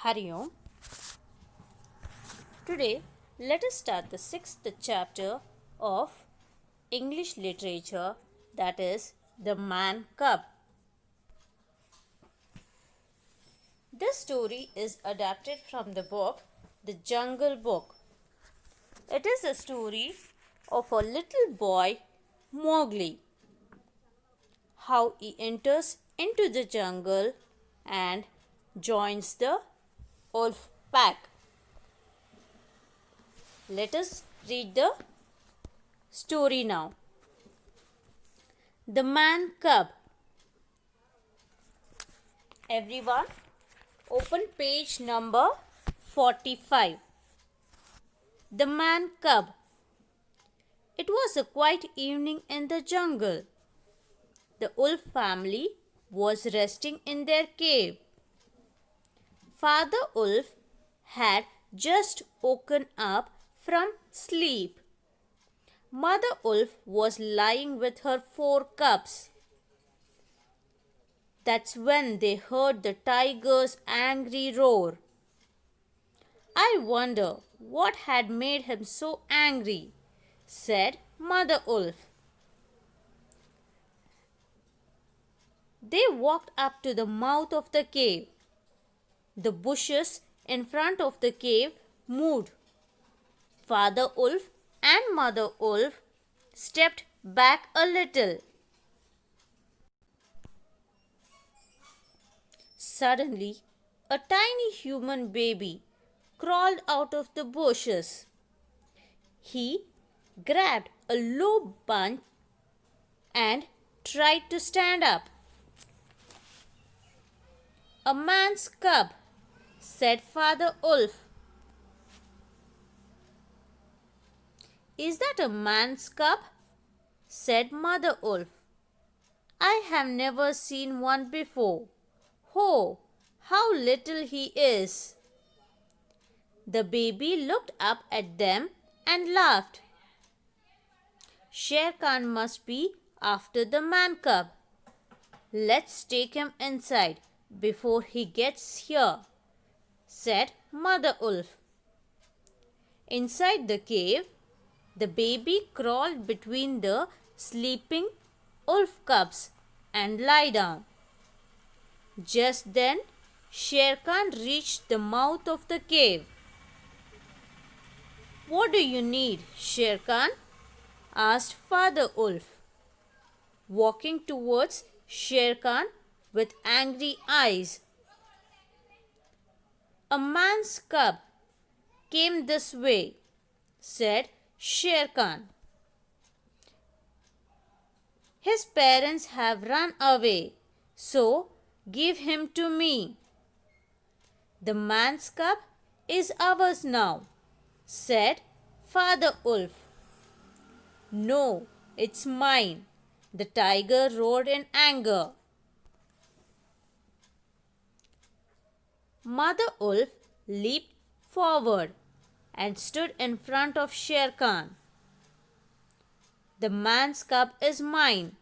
Hari Om. Today, let us start the sixth chapter of English literature, that is, The Man Cub. This story is adapted from the book The Jungle Book. It is a story of a little boy, Mowgli, how he enters into the jungle and joins the wolf pack. Let us read the story now. The Man Cub. Everyone, open page number 45. The Man Cub. It was a quiet evening in the jungle. The wolf family was resting in their cave. Father Wolf had just woken up from sleep. Mother Wolf was lying with her 4 cubs. That's when they heard the tiger's angry roar. I wonder what had made him so angry, said Mother Wolf. They walked up to the mouth of the cave. The bushes in front of the cave moved. Father Wolf and Mother Wolf stepped back a little. Suddenly, a tiny human baby crawled out of the bushes. He grabbed a low bunch and tried to stand up. A man's cub, said Father Wolf. Is that a man's cub? Said Mother Wolf. I have never seen one before. Oh, how little he is. The baby looked up at them and laughed. Shere Khan must be after the man cub. Let's take him inside before he gets here, said Mother Wolf. Inside the cave, the baby crawled between the sleeping wolf cubs and lay down. Just then, Shere Khan reached the mouth of the cave. What do you need, Shere Khan? Asked Father Wolf, walking towards Shere Khan with angry eyes. A man's cub came this way, said Shere Khan. His parents have run away, so give him to me. The man's cub is ours now, said Father Wolf. No, it's mine, the tiger roared in anger. Mother Wolf leaped forward and stood in front of Shere Khan. The man's cub is mine.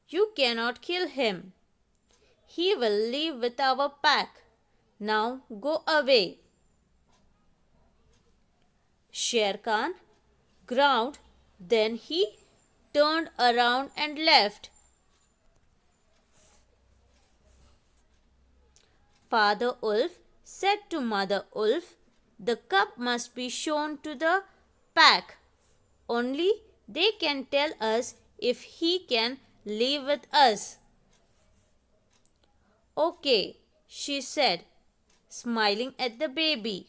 You cannot kill him. He will live with our pack. Now go away. Shere Khan growled, then he turned around and left. Father Wolf said to Mother Wolf, the cub must be shown to the pack. Only they can tell us if he can live with us. Okay, she said, smiling at the baby.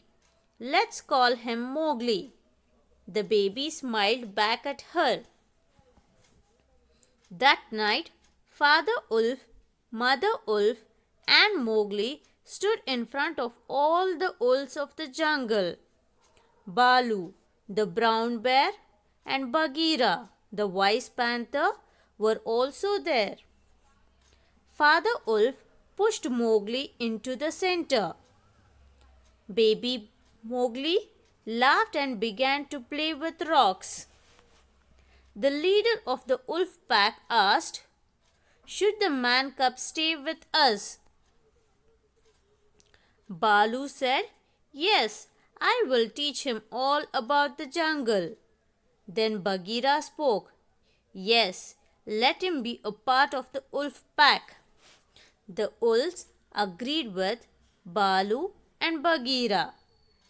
Let's call him Mowgli. The baby smiled back at her. That night, Father Wolf, Mother Wolf, and Mowgli stood in front of all the wolves of the jungle. Baloo, the brown bear, and Bagheera, the wise panther, were also there. Father Wolf pushed Mowgli into the center. Baby Mowgli laughed and began to play with rocks. The leader of the wolf pack asked, should the man cub stay with us? Balu said, "Yes, I will teach him all about the jungle." Then Bagheera spoke, "Yes, let him be a part of the wolf pack." The wolves agreed with Balu and Bagheera,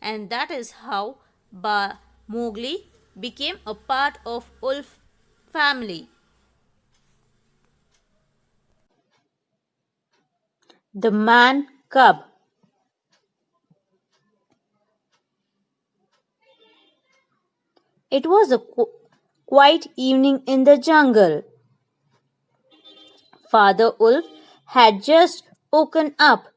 and that is how Mowgli became a part of wolf family. The man cub. It was a quiet evening in the jungle. Father Wolf had just woken up,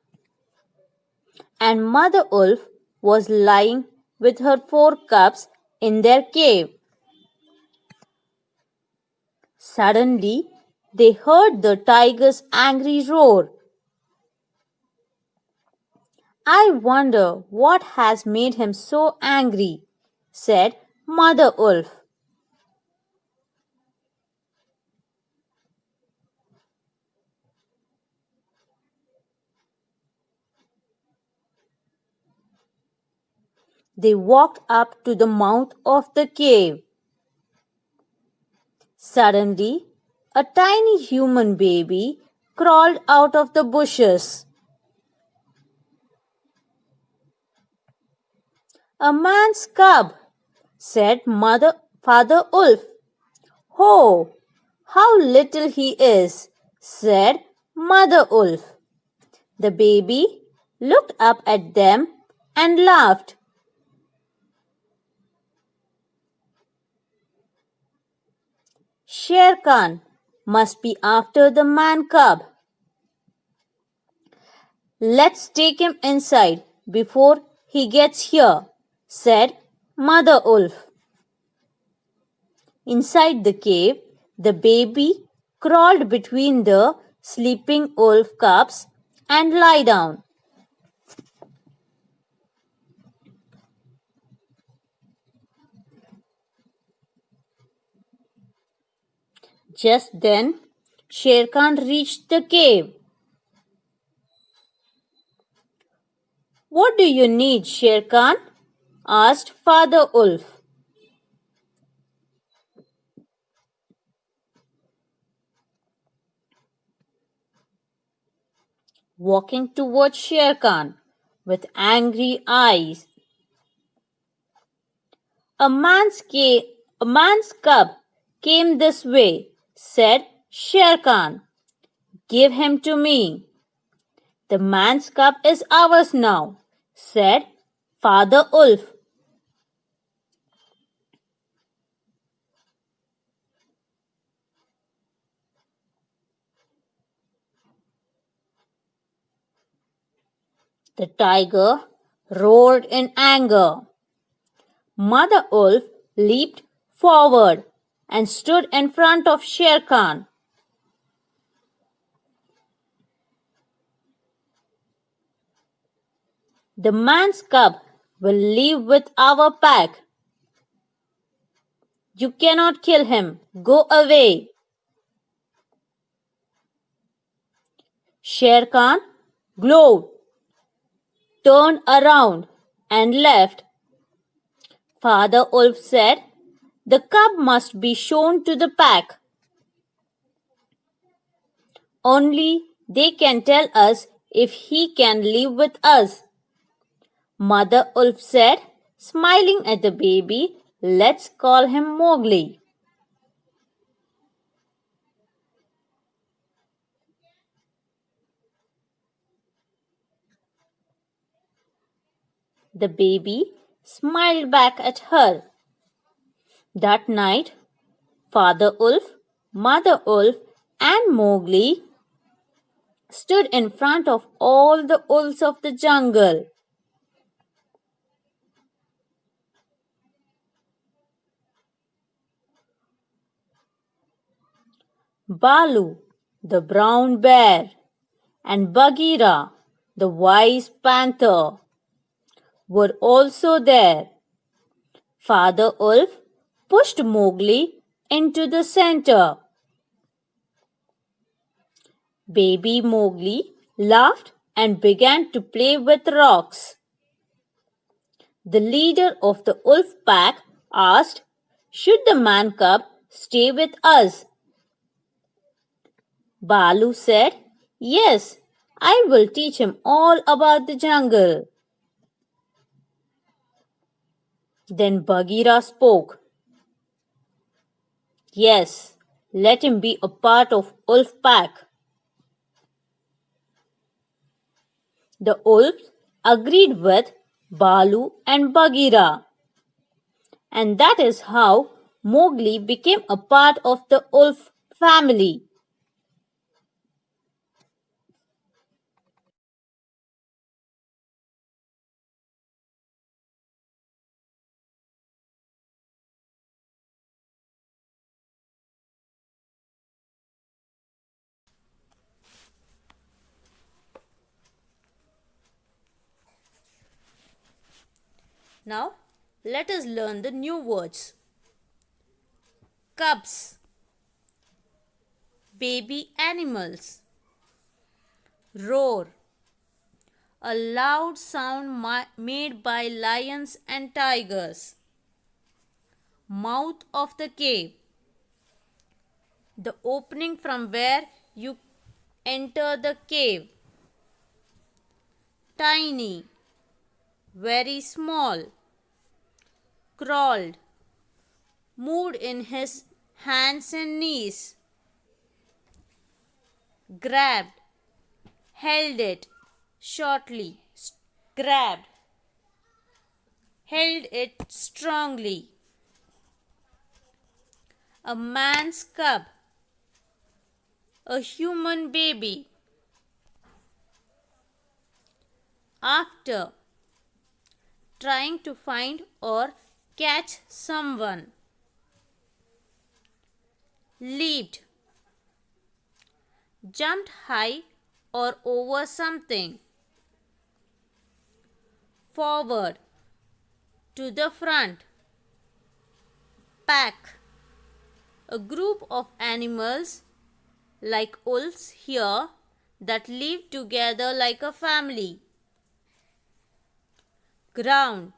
and Mother Wolf was lying with her four cubs in their cave. Suddenly, they heard the tiger's angry roar. "I wonder what has made him so angry," said Mother Wolf. They walked up to the mouth of the cave. Suddenly, a tiny human baby crawled out of the bushes. "A man's cub," said Father Wolf. "Oh, how little he is," said Mother Wolf. The baby looked up at them and laughed. "Shere Khan must be after the man cub. Let's take him inside before he gets here," said Mother Wolf. Inside the cave, the baby crawled between the sleeping wolf cubs and lay down. Just then, Shere Khan reached the cave. "What do you need, Shere Khan?" asked Father Wolf. Walking towards Shere Khan with angry eyes. A man's cub came this way," said Shere Khan. "Give him to me." "The man's cub is ours now," said Father Wolf. The tiger roared in anger. Mother Wolf leaped forward and stood in front of Shere Khan. "The man's cub will live with our pack. You cannot kill him. Go away." Shere Khan glowed, turned around, and left. Father Wolf said, "The cub must be shown to the pack. Only they can tell us if he can live with us." Mother Wolf said, smiling at the baby, "Let's call him Mowgli." The baby smiled back at her. That night, Father Wolf, Mother Wolf, and Mowgli stood in front of all the wolves of the jungle. Balu, the brown bear, and Bagheera, the wise panther, were also there. Father Wolf pushed Mowgli into the center. Baby Mowgli laughed and began to play with rocks. The leader of the wolf pack asked, "Should the man cub stay with us?" Balu said, "Yes, I will teach him all about the jungle." Then Bagheera spoke. "Yes, let him be a part of wolf pack." The wolves agreed with Balu and Bagheera, and that is how Mowgli became a part of the wolf family. Now, let us learn the new words. Cubs, baby animals. Roar, a loud sound made by lions and tigers. Mouth of the cave, the opening from where you enter the cave. Tiny, very small. Crawled, moved in his hands and knees. Grabbed, held it shortly. Grabbed, held it strongly. A man's cub, a human baby. After trying to find or catch someone. Leaped, jumped high or over something. Forward, to the front. Pack, a group of animals like wolves here that live together like a family. Ground,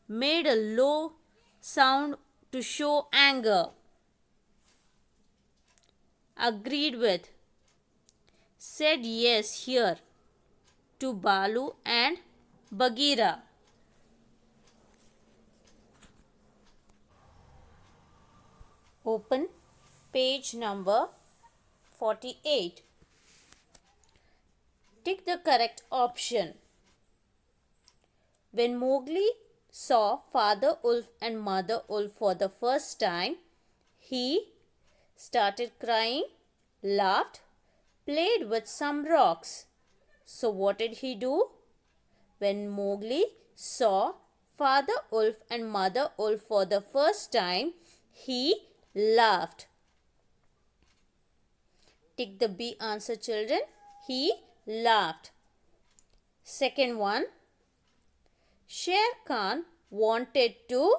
made a low sound to show anger. Agreed with, said yes here to Balu and Bagheera. Open page number 48. Tick the correct option. When Mowgli saw Father Wolf and Mother Wolf for the first time, he started crying, laughed, played with some rocks. So what did he do? When Mowgli saw Father Wolf and Mother Wolf for the first time, he laughed. Tick the B answer, children. He laughed. Second one, Shere Khan wanted to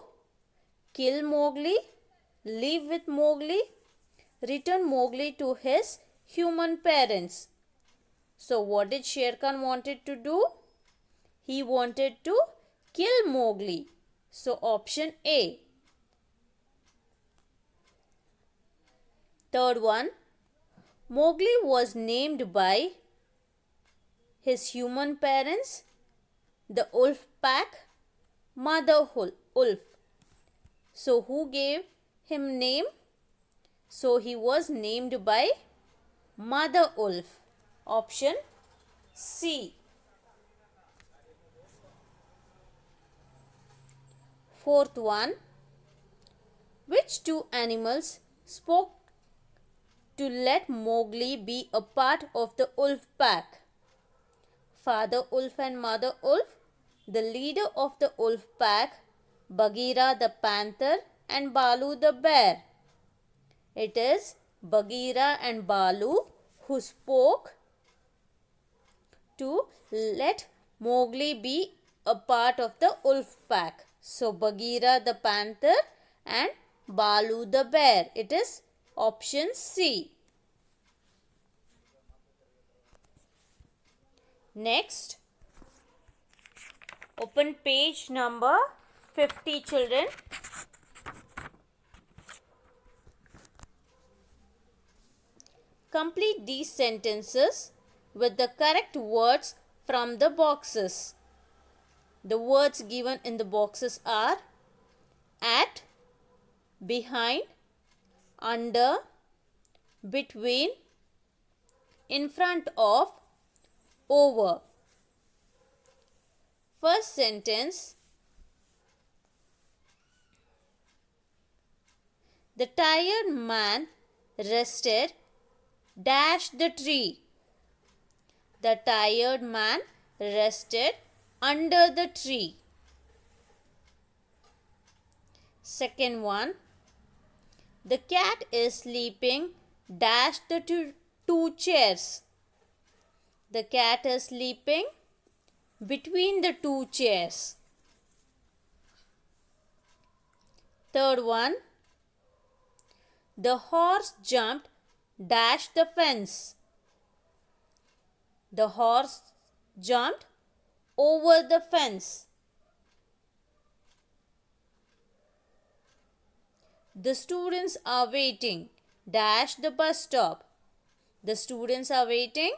kill Mowgli, live with Mowgli, return Mowgli to his human parents. So what did Shere Khan wanted to do? He wanted to kill Mowgli. So option A. Third one, Mowgli was named by his human parents, the wolf pack, Mother Wolf. So who gave him name? So he was named by Mother Wolf. Option C. Fourth one, which two animals spoke to let Mowgli be a part of the wolf pack? Father Wolf and Mother Wolf, the leader of the wolf pack, Bagheera the panther and Balu the bear. It is Bagheera and Balu who spoke to let Mowgli be a part of the wolf pack. So Bagheera the panther and Balu the bear. It is option C. Next, open page number 50, children. Complete these sentences with the correct words from the boxes. The words given in the boxes are at, behind, under, between, in front of, over. First sentence. The tired man rested dash the tree. The tired man rested under the tree. Second one. The cat is sleeping dash the two chairs. The cat is sleeping between the two chairs. Third one. The horse jumped dash the fence. The horse jumped over the fence. The students are waiting dash the bus stop. The students are waiting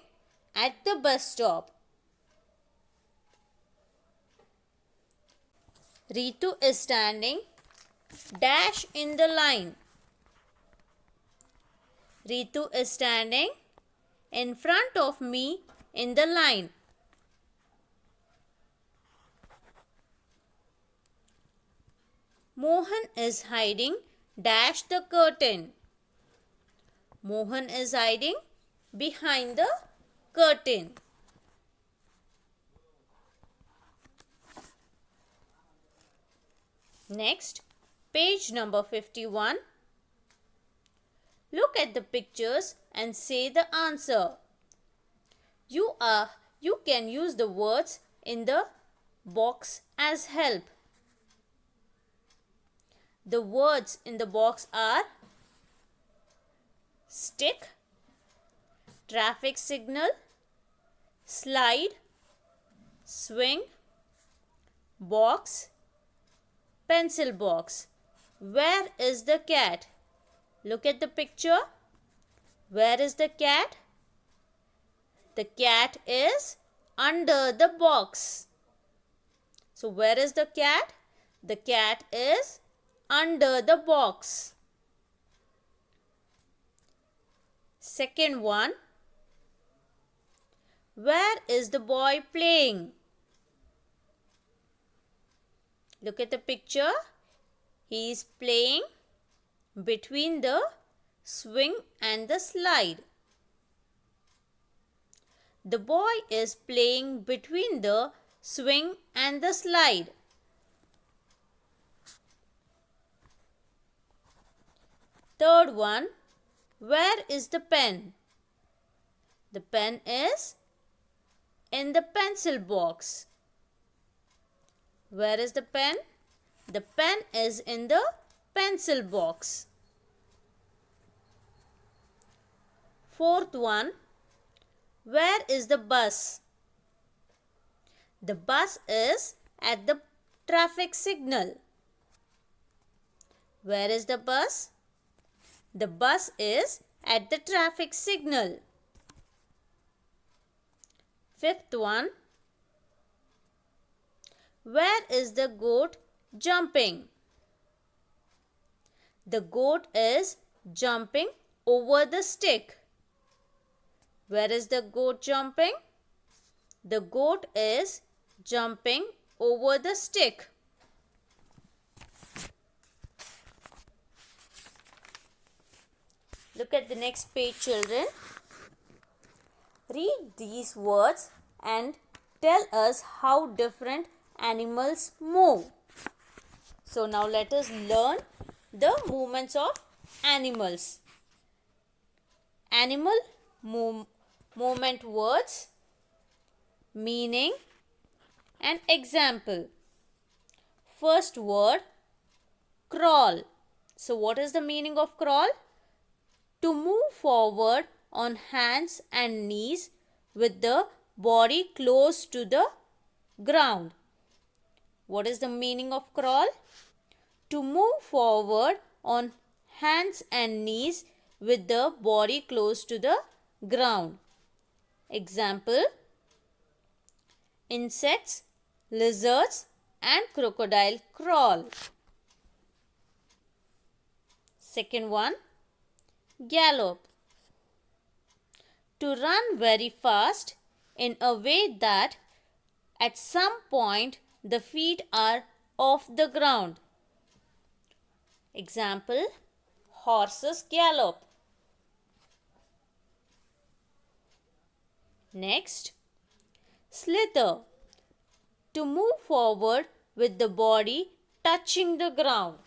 at the bus stop. Ritu is standing dash in the line. Ritu is standing in front of me in the line. Mohan is hiding dash the curtain. Mohan is hiding behind the curtain. Next, page number 51. Look at the pictures and say the answer. You can use the words in the box as help. The words in the box are stick, traffic signal, slide, swing, box, pencil box. Where is the cat? Look at the picture. Where is the cat? The cat is under the box. So where is the cat? The cat is under the box. Second one. Where is the boy playing? Look at the picture. He is playing between the swing and the slide. The boy is playing between the swing and the slide. Third one. Where is the pen? The pen is in the pencil box. Where is the pen? The pen is in the pencil box. Fourth one. Where is the bus? The bus is at the traffic signal. Where is the bus? The bus is at the traffic signal. Fifth one. Where is the goat jumping? The goat is jumping over the stick. Where is the goat jumping? The goat is jumping over the stick. Look at the next page, children. Read these words and tell us how different animals move. So now let us learn the movements of animals. Animal movement words, meaning and example. First word, crawl. So what is the meaning of crawl? To move forward on hands and knees with the body close to the ground. What is the meaning of crawl? To move forward on hands and knees with the body close to the ground. Example: insects, lizards, and crocodile crawl. Second one, gallop. To run very fast in a way that at some point the feet are off the ground. Example: horses gallop. Next, slither. To move forward with the body touching the ground.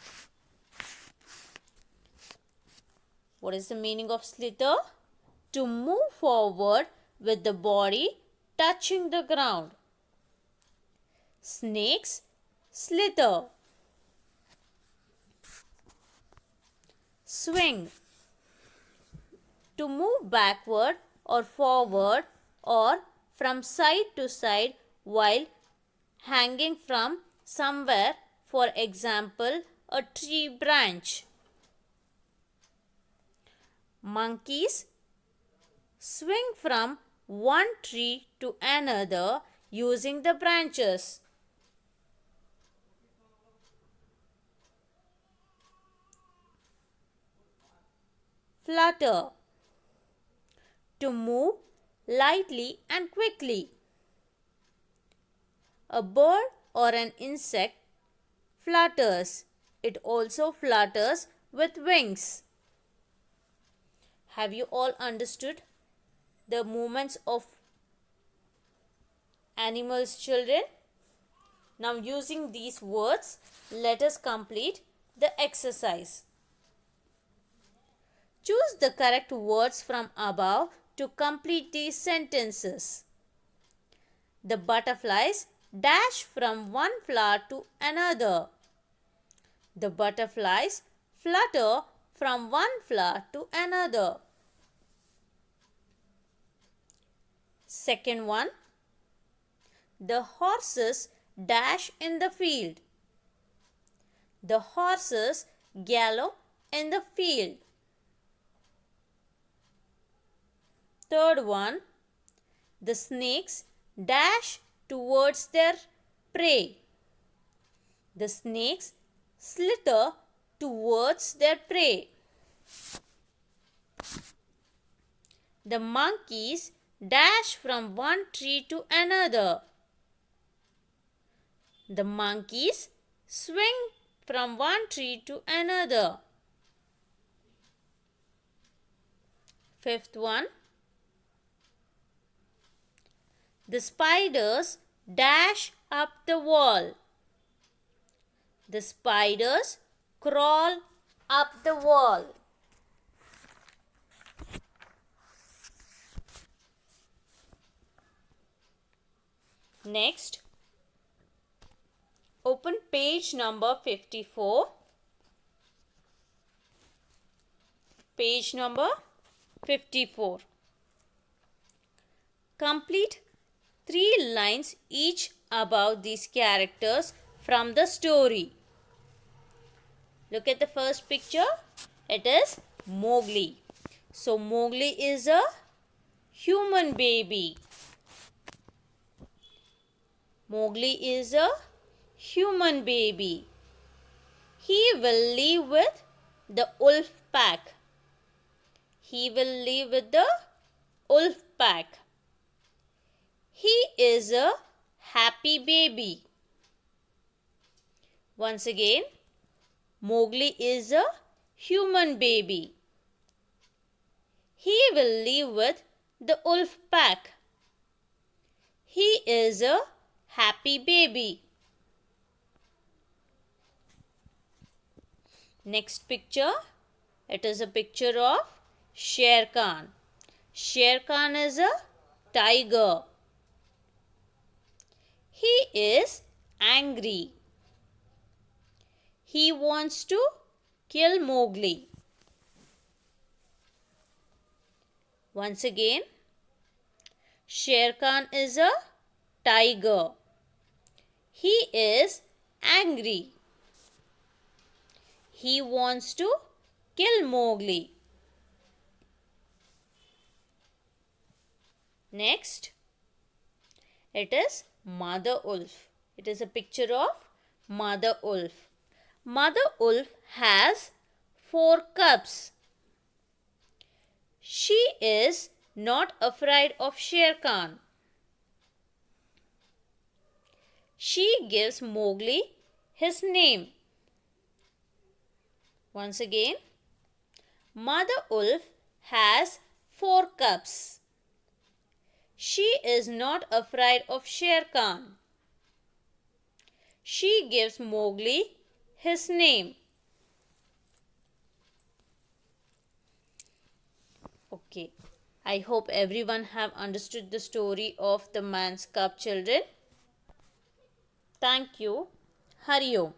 What is the meaning of slither? To move forward with the body touching the ground. Snakes slither. Swing. To move backward or forward or from side to side while hanging from somewhere, for example, a tree branch. Monkeys swing from one tree to another using the branches. Flutter. To move lightly and quickly. A bird or an insect flutters. It also flutters with wings. Have you all understood the movements of animals, children? Now, using these words, let us complete the exercise. Choose the correct words from above to complete these sentences. The butterflies dash from one flower to another. The butterflies flutter from one flower to another. Second one, the horses dash in the field. The horses gallop in the field. Third one, the snakes dash towards their prey. The snakes slither towards their prey. The monkeys dash from one tree to another. The monkeys swing from one tree to another. Fifth one, the spiders dash up the wall. The spiders crawl up the wall. Next, open page number 54. Page number 54. Complete 3 lines each about these characters from the story. Look at the first picture. It is Mowgli. So Mowgli is a human baby. Mowgli is a human baby. He will live with the wolf pack. He will live with the wolf pack. He is a happy baby. Once again, Mowgli is a human baby. He will live with the wolf pack. He is a happy baby. Next picture, it is a picture of Sher Khan. Sher Khan is a tiger. He is angry. He wants to kill Mowgli. Once again, Sher Khan is a tiger. He is angry. He wants to kill Mowgli. Next, it is Mother Wolf. It is a picture of Mother Wolf. Mother Wolf has 4 cubs. She is not afraid of Sher Khan. She gives Mowgli his name. Once again, Mother Wolf has 4 cubs. She is not afraid of Sher Khan. She gives Mowgli his name. Okay, I hope everyone have understood the story of the man's cub, children. Thank you. Hari Om.